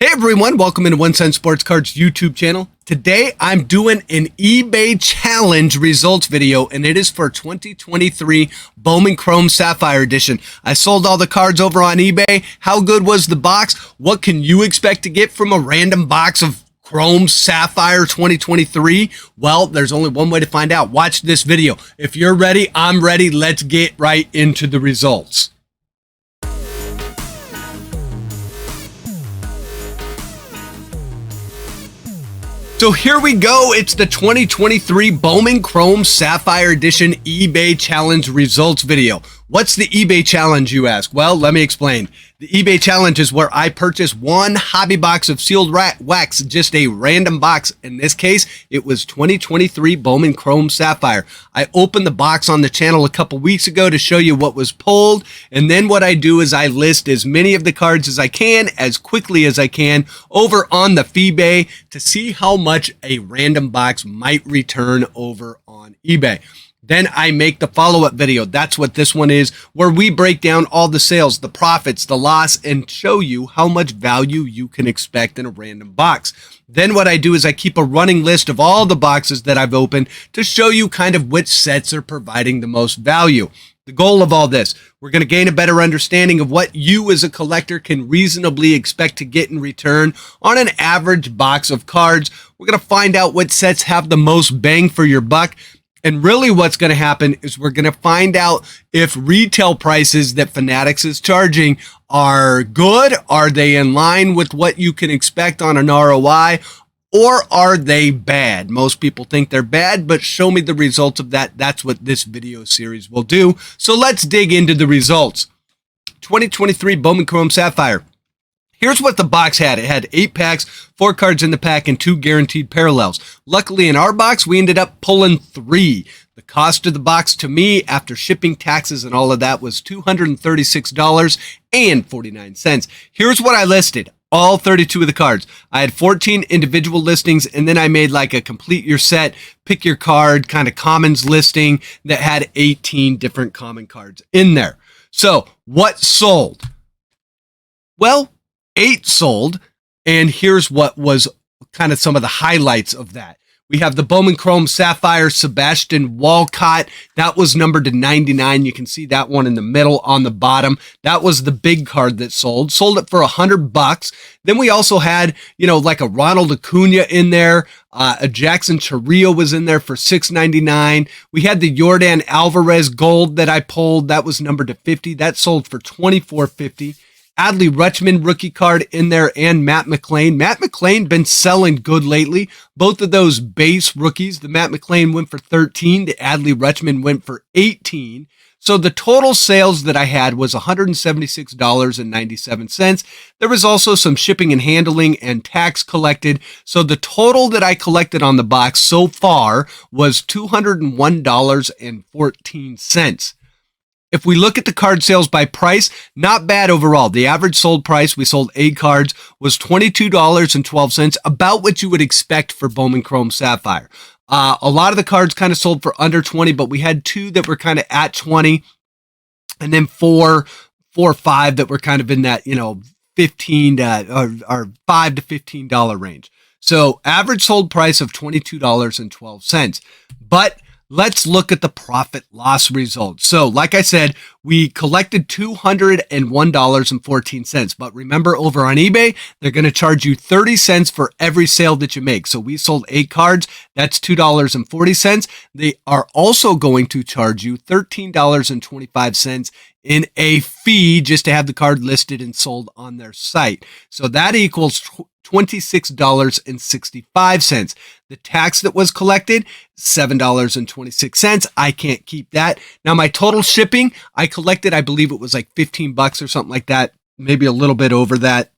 Hey everyone, welcome into 1 Cent Sports Cards YouTube channel. Today I'm doing an eBay challenge results video, and it is for 2023 Bowman Chrome Sapphire Edition. I sold all the cards over on eBay. How good was the box? What can you expect to get from a random box of Chrome Sapphire 2023? Well, there's only one way to find out. Watch this video. If you're ready, I'm ready. Let's get right into the results. So here we go. It's the 2023 Bowman Chrome Sapphire Edition eBay Challenge results video. What's the eBay Challenge, you ask? Well, let me explain. The eBay Challenge is where I purchase one hobby box of sealed wax, just a random box. In this case, it was 2023 Bowman Chrome Sapphire. I opened the box on the channel a couple weeks ago to show you what was pulled, and then what I do is I list as many of the cards as I can, as quickly as I can, over on the eBay to see how much a random box might return over on eBay. Then I make the follow-up video. That's what this one is, where we break down all the sales, the profits, the loss, and show you how much value you can expect in a random box. Then what I do is I keep a running list of all the boxes that I've opened to show you kind of which sets are providing the most value. The goal of all this, we're going to gain a better understanding of what you as a collector can reasonably expect to get in return on an average box of cards. We're going to find out what sets have the most bang for your buck. And really what's going to happen is we're going to find out if retail prices that Fanatics is charging are good, are they in line with what you can expect on an ROI, or are they bad? Most people think they're bad, but show me the results of that. That's what this video series will do. So let's dig into the results. 2023 Bowman Chrome Sapphire. Here's what the box had. It had 8 packs, 4 cards in the pack, and 2 guaranteed parallels. Luckily, in our box, we ended up pulling 3. The cost of the box to me, after shipping, taxes, and all of that, was $236.49. Here's what I listed. All 32 of the cards. I had 14 individual listings, and then I made like a complete your set, pick your card, kind of commons listing that had 18 different common cards in there. So, what sold? Well, 8 sold, and here's what was kind of some of the highlights of that. We have the Bowman Chrome Sapphire Sebastian Walcott. That was numbered to 99. You can see that one in the middle on the bottom. That was the big card that sold. Sold it for $100. Then we also had, like a Ronald Acuna in there. A Jackson Chiriot was in there for $6.99. We had the Yordan Alvarez Gold that I pulled. That was numbered to 50. That sold for $24.50. Adley Rutschman rookie card in there, and Matt McLain. Matt McLain been selling good lately. Both of those base rookies, the Matt McLain went for 13, the Adley Rutschman went for 18. So the total sales that I had was $176.97. There was also some shipping and handling and tax collected. So the total that I collected on the box so far was $201.14. If we look at the card sales by price, not bad overall. The average sold price, we sold 8 cards, was $22.12, about what you would expect for Bowman Chrome Sapphire. A lot of the cards kind of sold for under 20, but we had 2 that were kind of at 20, and then 4 or 5 that were kind of in that, 15 or $5 to $15 range. So average sold price of $22.12. But let's look at the profit loss results. So like I said, we collected $201.14. But remember, over on eBay, they're going to charge you 30 cents for every sale that you make. So we sold 8 cards. That's $2.40. They are also going to charge you $13.25 in a fee just to have the card listed and sold on their site. So that equals $26.65. The tax that was collected, $7.26. I can't keep that. Now my total shipping, I collected, I believe it was like $15 or something like that, maybe a little bit over that.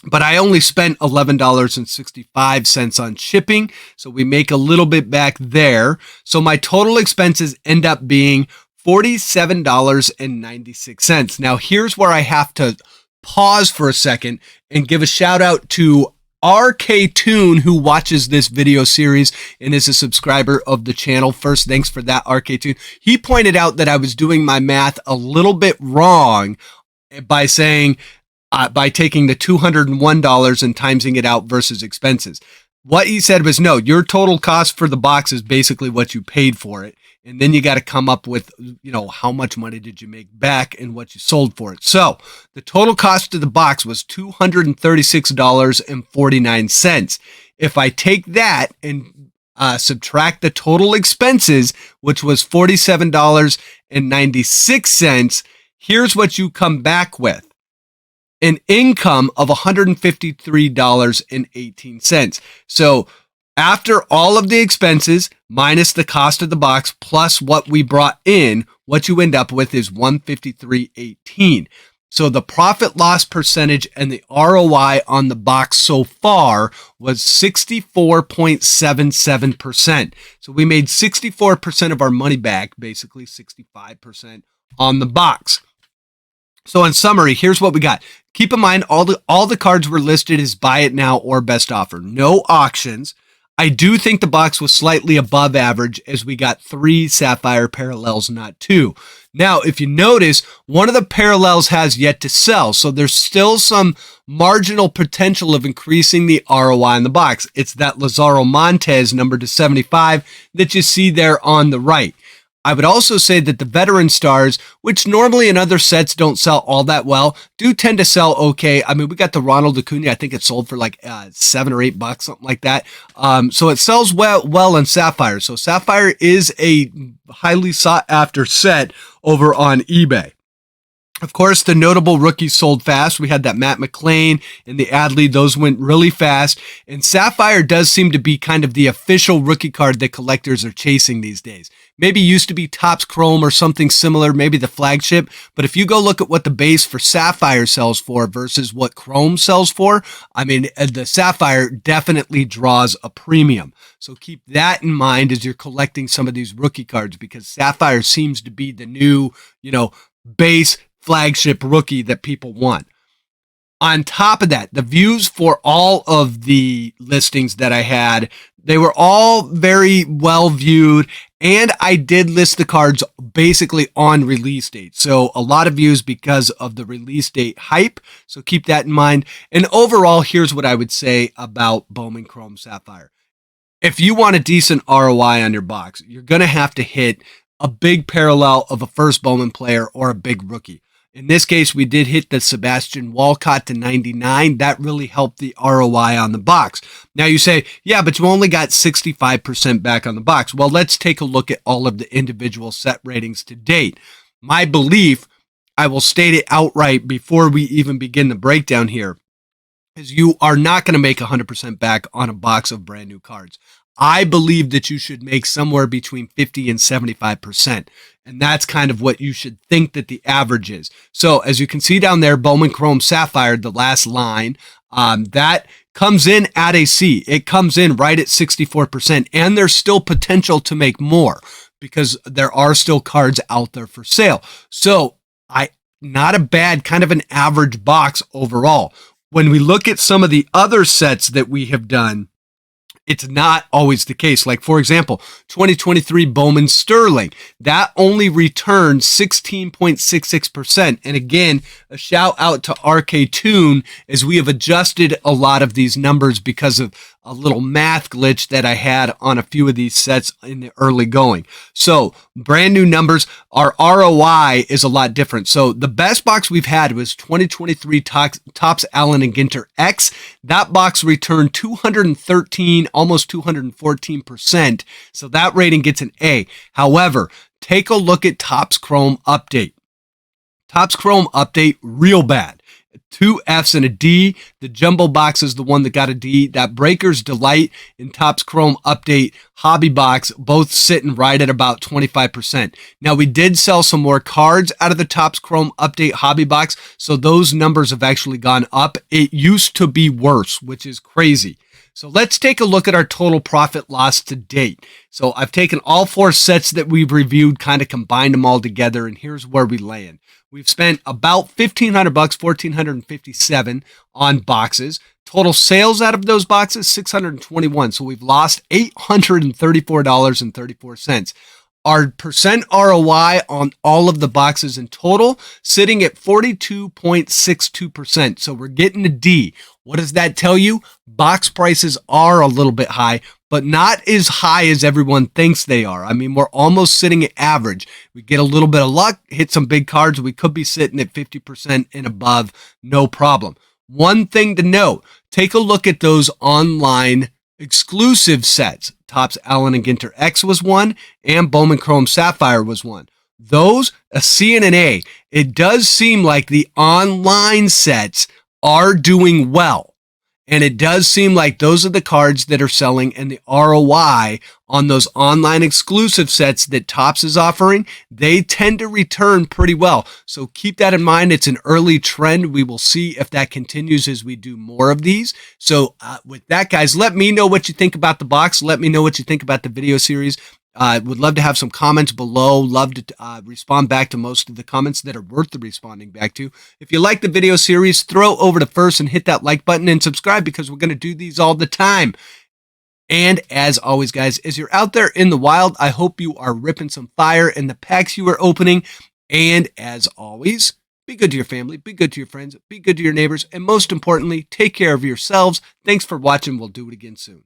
But I only spent $11.65 on shipping. So we make a little bit back there. So my total expenses end up being $47.96. Now here's where I have to pause for a second and give a shout out to RK Toon, who watches this video series and is a subscriber of the channel. First, thanks for that, RK Toon. He pointed out that I was doing my math a little bit wrong by saying by taking the $201 and timesing it out versus expenses. What he said was, no, your total cost for the box is basically what you paid for it. And then you got to come up with, how much money did you make back and what you sold for it. So the total cost of the box was $236.49. If I take that and subtract the total expenses, which was $47.96, here's what you come back with. An income of $153.18. So after all of the expenses minus the cost of the box plus what we brought in, what you end up with is $153.18. So the profit loss percentage and the ROI on the box so far was 64.77%. So we made 64% of our money back, basically 65% on the box. So in summary, here's what we got. Keep in mind, all the cards were listed as buy it now or best offer. No auctions. I do think the box was slightly above average as we got 3 Sapphire parallels, not 2. Now, if you notice, one of the parallels has yet to sell. So there's still some marginal potential of increasing the ROI on the box. It's that Lazaro Montes number to 75 that you see there on the right. I would also say that the veteran stars, which normally in other sets don't sell all that well, do tend to sell okay. I mean, we got the Ronald Acuna. I think it sold for like $7 or $8, something like that. So it sells well in Sapphire. So Sapphire is a highly sought after set over on eBay. Of course, the notable rookies sold fast. We had that Matt McLean and the Adley. Those went really fast. And Sapphire does seem to be kind of the official rookie card that collectors are chasing these days. Maybe used to be Topps Chrome or something similar, maybe the flagship. But if you go look at what the base for Sapphire sells for versus what Chrome sells for, I mean, the Sapphire definitely draws a premium. So keep that in mind as you're collecting some of these rookie cards, because Sapphire seems to be the new, base flagship rookie that people want. On top of that, the views for all of the listings that I had, they were all very well viewed, and I did list the cards basically on release date. So a lot of views because of the release date hype. So keep that in mind. And overall, here's what I would say about Bowman Chrome Sapphire. If you want a decent ROI on your box, you're going to have to hit a big parallel of a first Bowman player or a big rookie. In this case, we did hit the Sebastian Walcott to 99. That really helped the ROI on the box. Now you say, yeah, but you only got 65% back on the box. Well, let's take a look at all of the individual set ratings to date. My belief, I will state it outright before we even begin the breakdown here, is you are not going to make 100% back on a box of brand new cards. I believe that you should make somewhere between 50 and 75%. And that's kind of what you should think that the average is. So as you can see down there, Bowman Chrome Sapphire, the last line, that comes in at a C. It comes in right at 64%. And there's still potential to make more because there are still cards out there for sale. So not a bad, kind of an average box overall. When we look at some of the other sets that we have done, it's not always the case. Like, for example, 2023 Bowman Sterling, that only returned 16.66%. And again, a shout out to RK Toon as we have adjusted a lot of these numbers because of a little math glitch that I had on a few of these sets in the early going. So brand new numbers, our ROI is a lot different. So the best box we've had was 2023 Topps Allen and Ginter X. That box returned 213, almost 214%. So that rating gets an A. However, take a look at Topps Chrome Update. Topps Chrome Update, real bad. 2 F's and a D. The jumbo box is the one that got a D. That Breaker's Delight and Topps Chrome Update hobby box, both sitting right at about 25%. Now, we did sell some more cards out of the Topps Chrome Update hobby box, so those numbers have actually gone up. It used to be worse, which is crazy. So let's take a look at our total profit loss to date. So I've taken all 4 sets that we've reviewed, kind of combined them all together, and here's where we land. We've spent about $1,500, $1,457 on boxes. Total sales out of those boxes, $621. So we've lost $834.34. Our percent ROI on all of the boxes in total sitting at 42.62%. So we're getting a D. What does that tell you? Box prices are a little bit high, but not as high as everyone thinks they are. I mean, we're almost sitting at average. We get a little bit of luck, hit some big cards. We could be sitting at 50% and above, no problem. One thing to note, take a look at those online exclusive sets. Topps Allen and Ginter X was one, and Bowman Chrome Sapphire was one. Those, a C and an A. It does seem like the online sets are doing well. And it does seem like those are the cards that are selling, and the ROI on those online exclusive sets that Topps is offering, they tend to return pretty well. So keep that in mind. It's an early trend. We will see if that continues as we do more of these. So with that, guys, let me know what you think about the box. Let me know what you think about the video series. Would love to have some comments below. Love to respond back to most of the comments that are worth the responding back to. If you like the video series, throw over to first and hit that like button and subscribe, because we're going to do these all the time. And as always, guys, as you're out there in the wild, I hope you are ripping some fire in the packs you are opening. And as always, be good to your family, be good to your friends, be good to your neighbors, and most importantly, take care of yourselves. Thanks for watching. We'll do it again soon.